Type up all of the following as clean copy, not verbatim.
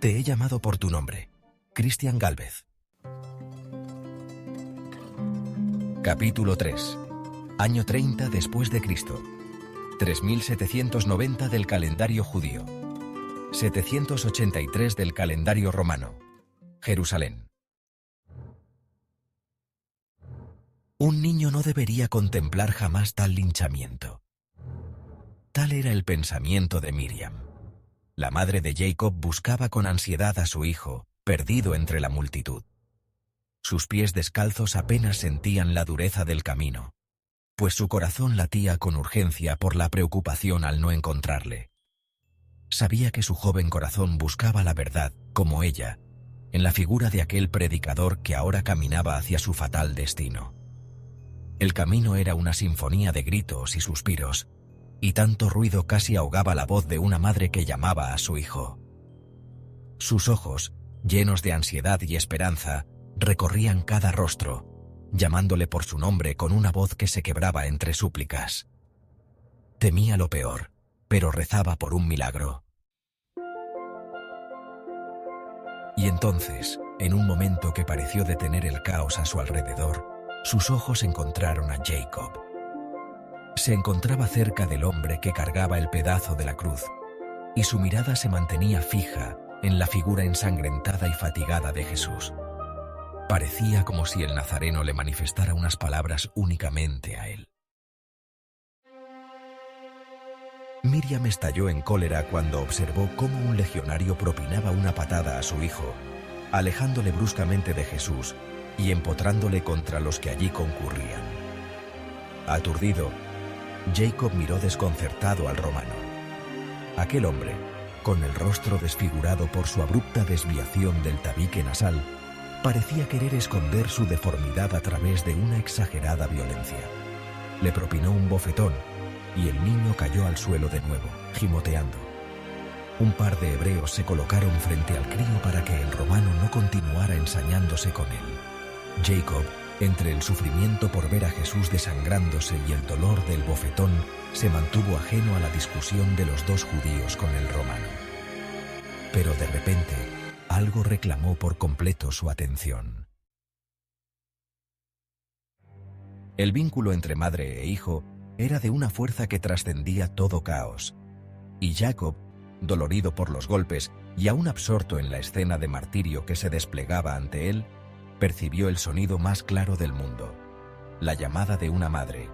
Te he llamado por tu nombre. Cristian Gálvez. Capítulo 3. Año 30 después de Cristo. 3790 del calendario judío. 783 del calendario romano. Jerusalén. Un niño no debería contemplar jamás tal linchamiento. Tal era el pensamiento de Miriam. La madre de Jacob buscaba con ansiedad a su hijo, perdido entre la multitud. Sus pies descalzos apenas sentían la dureza del camino, pues su corazón latía con urgencia por la preocupación al no encontrarle. Sabía que su joven corazón buscaba la verdad, como ella, en la figura de aquel predicador que ahora caminaba hacia su fatal destino. El camino era una sinfonía de gritos y suspiros, y tanto ruido casi ahogaba la voz de una madre que llamaba a su hijo. Sus ojos, llenos de ansiedad y esperanza, recorrían cada rostro, llamándole por su nombre con una voz que se quebraba entre súplicas. Temía lo peor, pero rezaba por un milagro. Y entonces, en un momento que pareció detener el caos a su alrededor, sus ojos encontraron a Jacob. Se encontraba cerca del hombre que cargaba el pedazo de la cruz, y su mirada se mantenía fija en la figura ensangrentada y fatigada de Jesús. Parecía como si el nazareno le manifestara unas palabras únicamente a él. Miriam estalló en cólera cuando observó cómo un legionario propinaba una patada a su hijo, alejándole bruscamente de Jesús y empotrándole contra los que allí concurrían. Aturdido, Jacob miró desconcertado al romano. Aquel hombre, con el rostro desfigurado por su abrupta desviación del tabique nasal, parecía querer esconder su deformidad a través de una exagerada violencia. Le propinó un bofetón y el niño cayó al suelo de nuevo, gimoteando. Un par de hebreos se colocaron frente al crío para que el romano no continuara ensañándose con él. Jacob, entre el sufrimiento por ver a Jesús desangrándose y el dolor del bofetón, se mantuvo ajeno a la discusión de los dos judíos con el romano. Pero de repente, algo reclamó por completo su atención. El vínculo entre madre e hijo era de una fuerza que trascendía todo caos, y Jacob, dolorido por los golpes y aún absorto en la escena de martirio que se desplegaba ante él, percibió el sonido más claro del mundo, la llamada de una madre.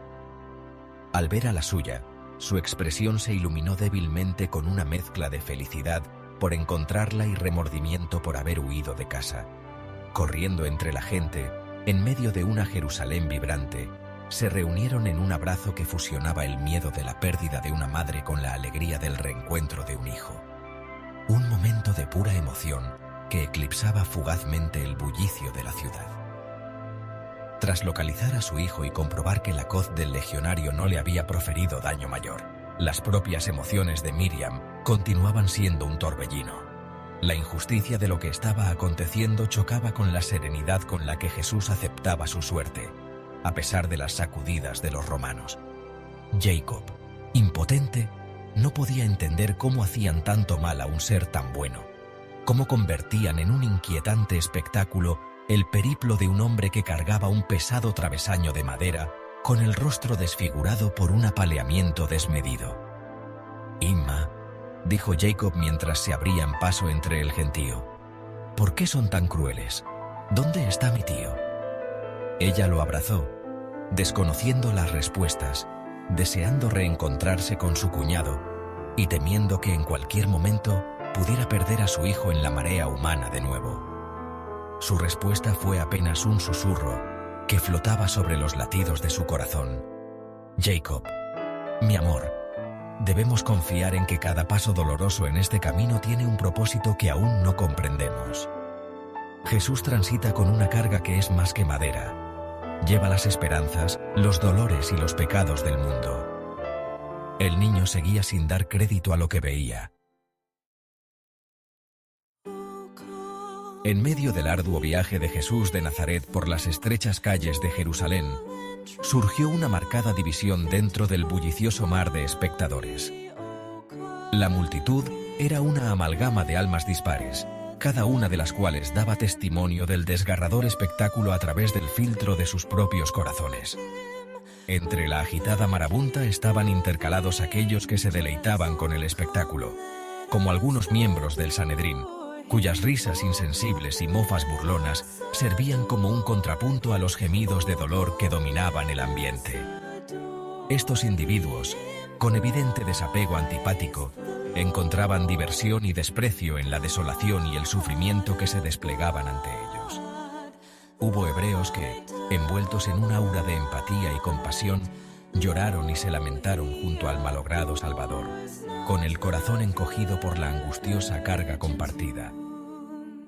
Al ver a la suya, su expresión se iluminó débilmente con una mezcla de felicidad por encontrarla y remordimiento por haber huido de casa. Corriendo entre la gente, en medio de una Jerusalén vibrante, se reunieron en un abrazo que fusionaba el miedo de la pérdida de una madre con la alegría del reencuentro de un hijo. Un momento de pura emoción que eclipsaba fugazmente el bullicio de la ciudad. Tras localizar a su hijo y comprobar que la coz del legionario no le había proferido daño mayor, las propias emociones de Miriam continuaban siendo un torbellino. La injusticia de lo que estaba aconteciendo chocaba con la serenidad con la que Jesús aceptaba su suerte, a pesar de las sacudidas de los romanos. Jacob, impotente, no podía entender cómo hacían tanto mal a un ser tan bueno, cómo convertían en un inquietante espectáculo el periplo de un hombre que cargaba un pesado travesaño de madera con el rostro desfigurado por un apaleamiento desmedido. «Inma», dijo Jacob mientras se abrían paso entre el gentío, «¿por qué son tan crueles? ¿Dónde está mi tío?» Ella lo abrazó, desconociendo las respuestas, deseando reencontrarse con su cuñado y temiendo que en cualquier momento pudiera perder a su hijo en la marea humana de nuevo. Su respuesta fue apenas un susurro que flotaba sobre los latidos de su corazón. «Jacob, mi amor, debemos confiar en que cada paso doloroso en este camino tiene un propósito que aún no comprendemos. Jesús transita con una carga que es más que madera. Lleva las esperanzas, los dolores y los pecados del mundo». El niño seguía sin dar crédito a lo que veía. En medio del arduo viaje de Jesús de Nazaret por las estrechas calles de Jerusalén, surgió una marcada división dentro del bullicioso mar de espectadores. La multitud era una amalgama de almas dispares, cada una de las cuales daba testimonio del desgarrador espectáculo a través del filtro de sus propios corazones. Entre la agitada marabunta estaban intercalados aquellos que se deleitaban con el espectáculo, como algunos miembros del Sanedrín, cuyas risas insensibles y mofas burlonas servían como un contrapunto a los gemidos de dolor que dominaban el ambiente. Estos individuos, con evidente desapego antipático, encontraban diversión y desprecio en la desolación y el sufrimiento que se desplegaban ante ellos. Hubo hebreos que, envueltos en un aura de empatía y compasión, lloraron y se lamentaron junto al malogrado Salvador, con el corazón encogido por la angustiosa carga compartida.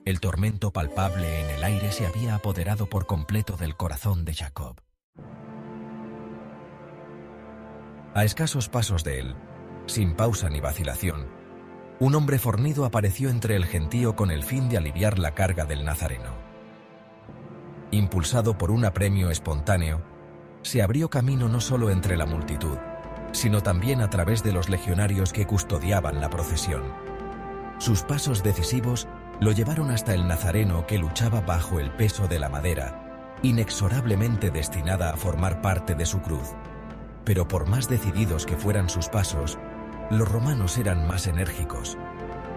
El tormento palpable en el aire se había apoderado por completo del corazón de Jacob. A escasos pasos de él, sin pausa ni vacilación, un hombre fornido apareció entre el gentío con el fin de aliviar la carga del nazareno. Impulsado por un apremio espontáneo, se abrió camino no solo entre la multitud, sino también a través de los legionarios que custodiaban la procesión. Sus pasos decisivos lo llevaron hasta el nazareno que luchaba bajo el peso de la madera, inexorablemente destinada a formar parte de su cruz. Pero por más decididos que fueran sus pasos, los romanos eran más enérgicos.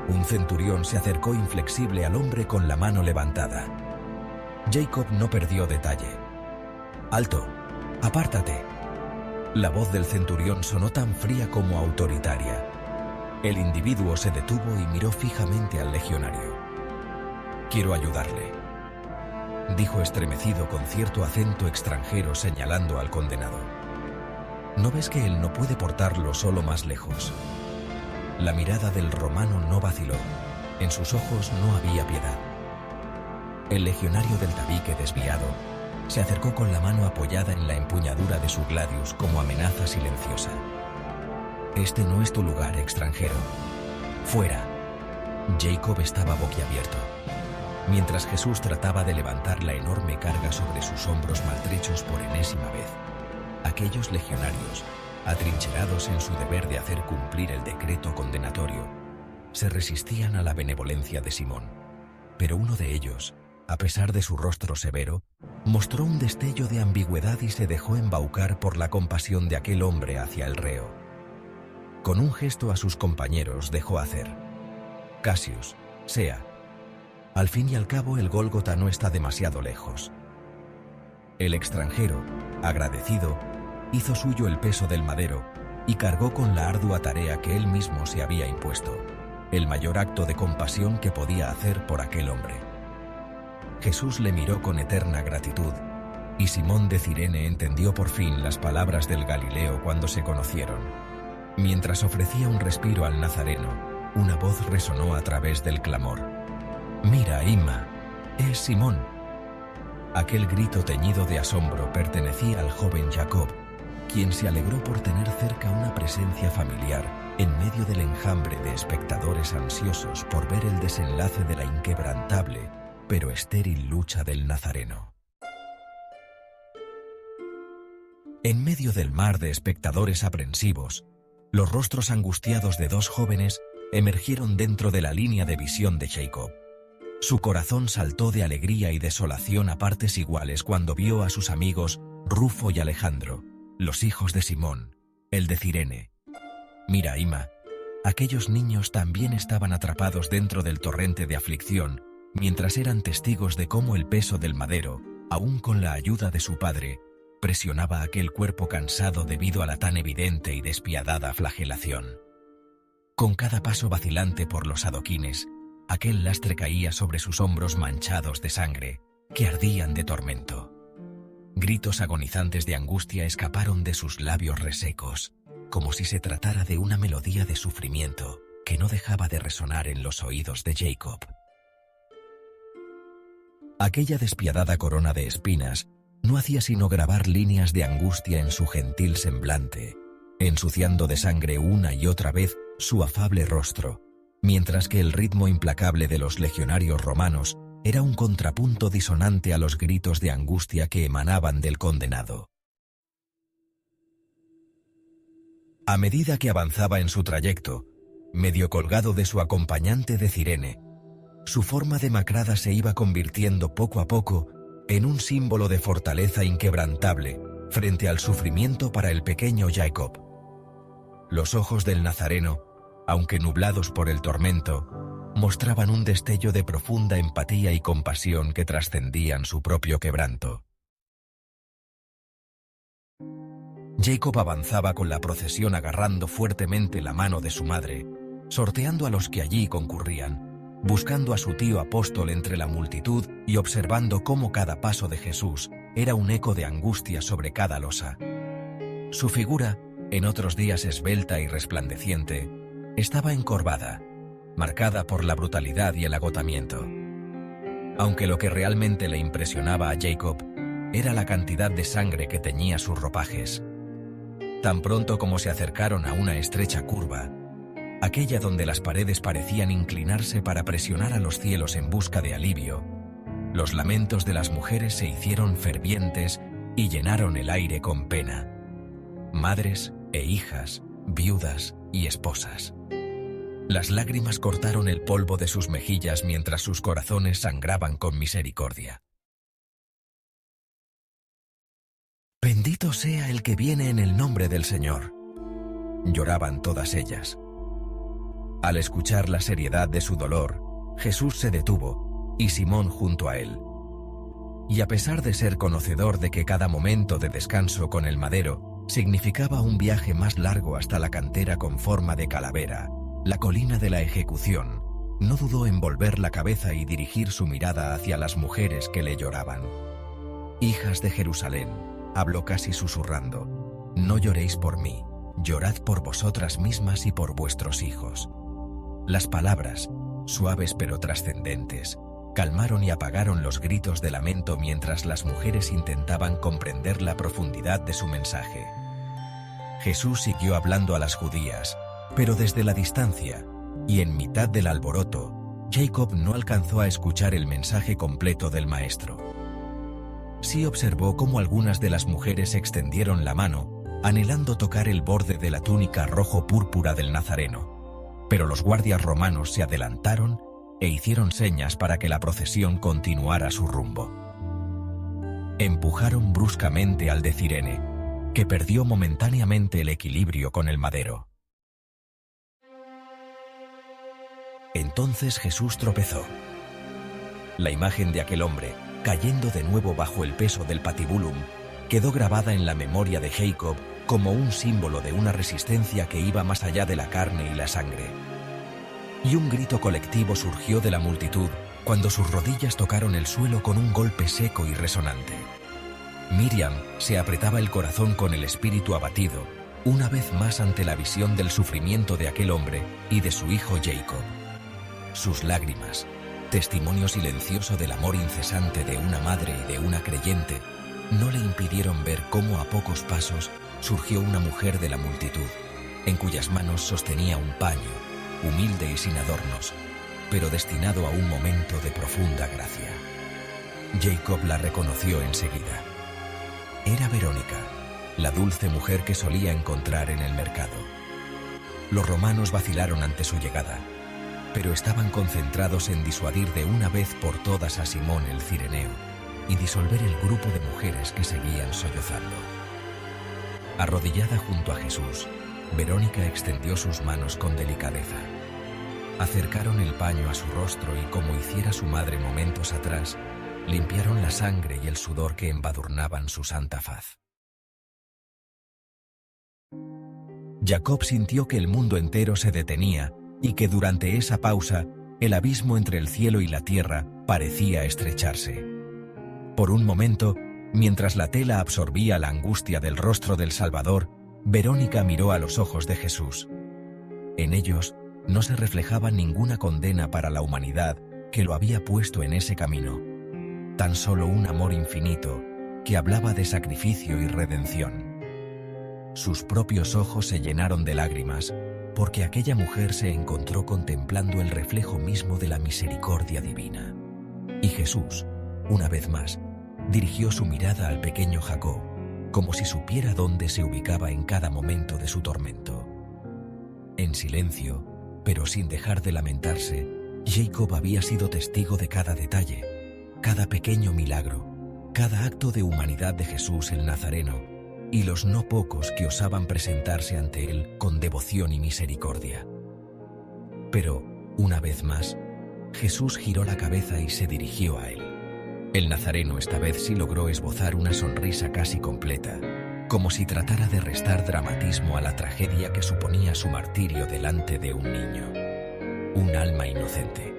Un centurión se acercó inflexible al hombre con la mano levantada. Jacob no perdió detalle. «¡Alto! ¡Apártate!». La voz del centurión sonó tan fría como autoritaria. El individuo se detuvo y miró fijamente al legionario. «Quiero ayudarle», dijo estremecido con cierto acento extranjero señalando al condenado. ¿No ves que él no puede portarlo solo más lejos? La mirada del romano no vaciló. En sus ojos no había piedad. El legionario del tabique desviado se acercó con la mano apoyada en la empuñadura de su gladius como amenaza silenciosa. «Este no es tu lugar, extranjero. ¡Fuera!». Jacob estaba boquiabierto, mientras Jesús trataba de levantar la enorme carga sobre sus hombros maltrechos por enésima vez. Aquellos legionarios, atrincherados en su deber de hacer cumplir el decreto condenatorio, se resistían a la benevolencia de Simón, pero uno de ellos, a pesar de su rostro severo, mostró un destello de ambigüedad y se dejó embaucar por la compasión de aquel hombre hacia el reo. Con un gesto a sus compañeros dejó hacer. «Cassius, sea. Al fin y al cabo el Gólgota no está demasiado lejos». El extranjero, agradecido, hizo suyo el peso del madero y cargó con la ardua tarea que él mismo se había impuesto, el mayor acto de compasión que podía hacer por aquel hombre. Jesús le miró con eterna gratitud, y Simón de Cirene entendió por fin las palabras del Galileo cuando se conocieron. Mientras ofrecía un respiro al nazareno, una voz resonó a través del clamor. «Mira, Imma, es Simón». Aquel grito teñido de asombro pertenecía al joven Jacob, quien se alegró por tener cerca una presencia familiar en medio del enjambre de espectadores ansiosos por ver el desenlace de la inquebrantable pero estéril lucha del nazareno. En medio del mar de espectadores aprensivos, los rostros angustiados de dos jóvenes emergieron dentro de la línea de visión de Jacob. Su corazón saltó de alegría y desolación a partes iguales cuando vio a sus amigos Rufo y Alejandro, los hijos de Simón, el de Cirene. «Mira, Imma, aquellos niños también estaban atrapados dentro del torrente de aflicción, mientras eran testigos de cómo el peso del madero, aún con la ayuda de su padre, presionaba aquel cuerpo cansado debido a la tan evidente y despiadada flagelación. Con cada paso vacilante por los adoquines, aquel lastre caía sobre sus hombros manchados de sangre, que ardían de tormento. Gritos agonizantes de angustia escaparon de sus labios resecos, como si se tratara de una melodía de sufrimiento que no dejaba de resonar en los oídos de Jacob. Aquella despiadada corona de espinas no hacía sino grabar líneas de angustia en su gentil semblante, ensuciando de sangre una y otra vez su afable rostro, mientras que el ritmo implacable de los legionarios romanos era un contrapunto disonante a los gritos de angustia que emanaban del condenado. A medida que avanzaba en su trayecto, medio colgado de su acompañante de Cirene, Su forma demacrada se iba convirtiendo poco a poco en un símbolo de fortaleza inquebrantable frente al sufrimiento para el pequeño Jacob. Los ojos del Nazareno, aunque nublados por el tormento, mostraban un destello de profunda empatía y compasión que trascendían su propio quebranto. Jacob avanzaba con la procesión agarrando fuertemente la mano de su madre, sorteando a los que allí concurrían, buscando a su tío apóstol entre la multitud y observando cómo cada paso de Jesús era un eco de angustia sobre cada losa. Su figura, en otros días esbelta y resplandeciente, estaba encorvada, marcada por la brutalidad y el agotamiento. Aunque lo que realmente le impresionaba a Jacob era la cantidad de sangre que teñía sus ropajes. Tan pronto como se acercaron a una estrecha curva, aquella donde las paredes parecían inclinarse para presionar a los cielos en busca de alivio, los lamentos de las mujeres se hicieron fervientes y llenaron el aire con pena. Madres e hijas, viudas y esposas. Las lágrimas cortaron el polvo de sus mejillas mientras sus corazones sangraban con misericordia. Bendito sea el que viene en el nombre del Señor. Lloraban todas ellas. Al escuchar la seriedad de su dolor, Jesús se detuvo, y Simón junto a él. Y a pesar de ser conocedor de que cada momento de descanso con el madero significaba un viaje más largo hasta la cantera con forma de calavera, la colina de la ejecución, no dudó en volver la cabeza y dirigir su mirada hacia las mujeres que le lloraban. Hijas de Jerusalén, habló casi susurrando, no lloréis por mí, llorad por vosotras mismas y por vuestros hijos. Las palabras, suaves pero trascendentes, calmaron y apagaron los gritos de lamento mientras las mujeres intentaban comprender la profundidad de su mensaje. Jesús siguió hablando a las judías, pero desde la distancia, y en mitad del alboroto, Jacob no alcanzó a escuchar el mensaje completo del maestro. Sí observó cómo algunas de las mujeres extendieron la mano, anhelando tocar el borde de la túnica rojo-púrpura del Nazareno, pero los guardias romanos se adelantaron e hicieron señas para que la procesión continuara su rumbo. Empujaron bruscamente al de Cirene, que perdió momentáneamente el equilibrio con el madero. Entonces Jesús tropezó. La imagen de aquel hombre, cayendo de nuevo bajo el peso del patibulum, quedó grabada en la memoria de Jacob como un símbolo de una resistencia que iba más allá de la carne y la sangre. Y un grito colectivo surgió de la multitud cuando sus rodillas tocaron el suelo con un golpe seco y resonante. Miriam se apretaba el corazón con el espíritu abatido, una vez más ante la visión del sufrimiento de aquel hombre y de su hijo Jacob. Sus lágrimas, testimonio silencioso del amor incesante de una madre y de una creyente, no le impidieron ver cómo a pocos pasos surgió una mujer de la multitud, en cuyas manos sostenía un paño, humilde y sin adornos, pero destinado a un momento de profunda gracia. Jacob la reconoció enseguida. Era Verónica, la dulce mujer que solía encontrar en el mercado. Los romanos vacilaron ante su llegada, pero estaban concentrados en disuadir de una vez por todas a Simón el cireneo y disolver el grupo de mujeres que seguían sollozando. Arrodillada junto a Jesús, Verónica extendió sus manos con delicadeza. Acercaron el paño a su rostro y, como hiciera su madre momentos atrás, limpiaron la sangre y el sudor que embadurnaban su santa faz. Jacob sintió que el mundo entero se detenía y que durante esa pausa, el abismo entre el cielo y la tierra parecía estrecharse. Por un momento, mientras la tela absorbía la angustia del rostro del Salvador, Verónica miró a los ojos de Jesús. En ellos no se reflejaba ninguna condena para la humanidad que lo había puesto en ese camino, tan solo un amor infinito que hablaba de sacrificio y redención. Sus propios ojos se llenaron de lágrimas, porque aquella mujer se encontró contemplando el reflejo mismo de la misericordia divina. Y Jesús, una vez más, dirigió su mirada al pequeño Jacob, como si supiera dónde se ubicaba en cada momento de su tormento. En silencio, pero sin dejar de lamentarse, Jacob había sido testigo de cada detalle, cada pequeño milagro, cada acto de humanidad de Jesús el Nazareno, y los no pocos que osaban presentarse ante él con devoción y misericordia. Pero, una vez más, Jesús giró la cabeza y se dirigió a él. El Nazareno esta vez sí logró esbozar una sonrisa casi completa, como si tratara de restar dramatismo a la tragedia que suponía su martirio delante de un niño. Un alma inocente.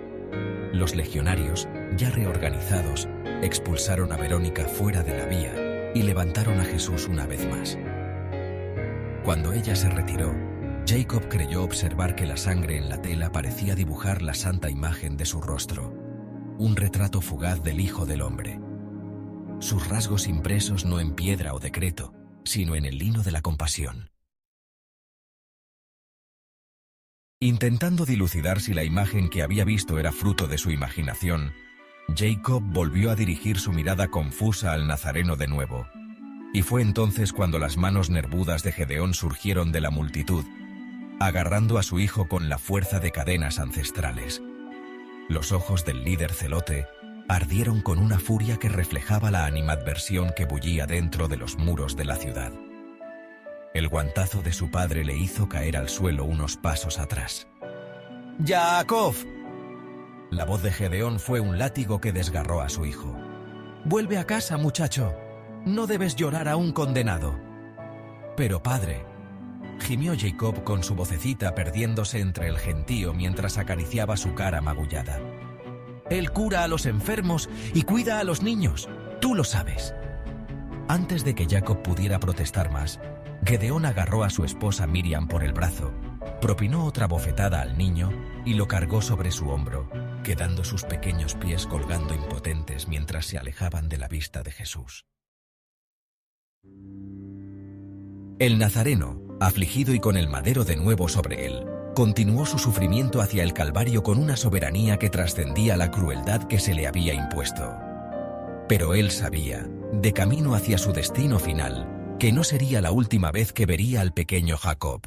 Los legionarios, ya reorganizados, expulsaron a Verónica fuera de la vía y levantaron a Jesús una vez más. Cuando ella se retiró, Jacob creyó observar que la sangre en la tela parecía dibujar la santa imagen de su rostro, un retrato fugaz del Hijo del Hombre. Sus rasgos impresos no en piedra o decreto, sino en el lino de la compasión. Intentando dilucidar si la imagen que había visto era fruto de su imaginación, Jacob volvió a dirigir su mirada confusa al Nazareno de nuevo, y fue entonces cuando las manos nervudas de Gedeón surgieron de la multitud, agarrando a su hijo con la fuerza de cadenas ancestrales. Los ojos del líder celote ardieron con una furia que reflejaba la animadversión que bullía dentro de los muros de la ciudad. El guantazo de su padre le hizo caer al suelo unos pasos atrás. ¡Jacob! La voz de Gedeón fue un látigo que desgarró a su hijo. «Vuelve a casa, muchacho. No debes llorar a un condenado». «Pero padre», gimió Jacob con su vocecita perdiéndose entre el gentío mientras acariciaba su cara magullada. «Él cura a los enfermos y cuida a los niños. Tú lo sabes». Antes de que Jacob pudiera protestar más, Gedeón agarró a su esposa Miriam por el brazo, propinó otra bofetada al niño y lo cargó sobre su hombro, quedando sus pequeños pies colgando impotentes mientras se alejaban de la vista de Jesús. El Nazareno, afligido y con el madero de nuevo sobre él, continuó su sufrimiento hacia el Calvario con una soberanía que trascendía la crueldad que se le había impuesto. Pero él sabía, de camino hacia su destino final, que no sería la última vez que vería al pequeño Jacob.